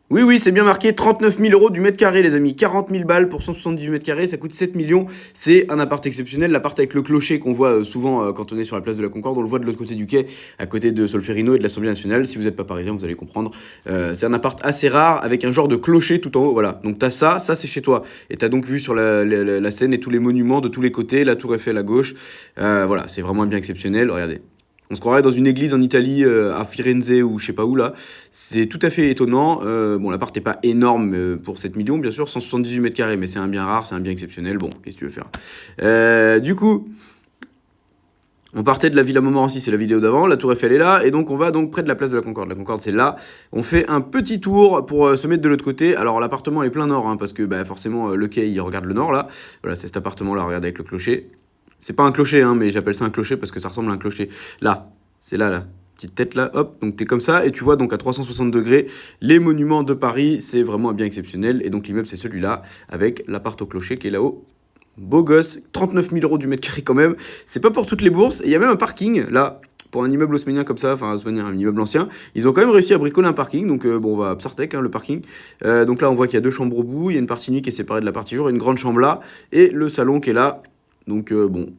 Oui, oui, c'est bien marqué 39 000 euros du mètre carré, les amis. 40 000 balles pour 178 mètres carrés, ça coûte 7 millions. C'est un appart exceptionnel. L'appart avec le clocher qu'on voit souvent quand on est sur la place de la Concorde, on le voit de l'autre côté du quai, à côté de Solferino et de l'Assemblée nationale. Si vous n'êtes pas parisien, vous allez comprendre. C'est un appart assez rare avec un genre de clocher tout en haut. Voilà. Donc t'as ça c'est chez toi. Et t'as donc vu sur la Seine et tous les monuments de tous les côtés, la Tour Eiffel à gauche. Voilà, c'est vraiment bien exceptionnel. Regardez. On se croirait dans une église en Italie, à Firenze ou je sais pas où là. C'est tout à fait étonnant. Bon, l'appart n'est pas énorme pour 7 millions, bien sûr, 178 mètres carrés, mais c'est un bien rare, c'est un bien exceptionnel. Bon, qu'est-ce que tu veux faire? Du coup, on partait de la Villa Montmorency, c'est la vidéo d'avant. La Tour Eiffel est là, et donc on va donc près de la place de la Concorde. La Concorde, c'est là. On fait un petit tour pour se mettre de l'autre côté. Alors, l'appartement est plein nord, hein, parce que bah, forcément, le quai, il regarde le nord là. Voilà, c'est cet appartement-là, regarde avec le clocher. C'est pas un clocher, hein, mais j'appelle ça un clocher parce que ça ressemble à un clocher. Là, c'est là, là. Petite tête là, hop, donc t'es comme ça, et tu vois donc à 360 degrés les monuments de Paris, c'est vraiment un bien exceptionnel. Et donc l'immeuble, c'est celui-là, avec l'appart au clocher qui est là-haut. Beau gosse, 39 000 euros du mètre carré quand même. C'est pas pour toutes les bourses, et il y a même un parking là. Pour un immeuble haussmannien comme ça, enfin haussmannien, un immeuble ancien, ils ont quand même réussi à bricoler un parking. Donc bon, on va à Psartec, hein, le parking. Donc là, on voit qu'il y a deux chambres au bout. Il y a une partie nuit qui est séparée de la partie jour, une grande chambre là, et le salon qui est là. Donc bon,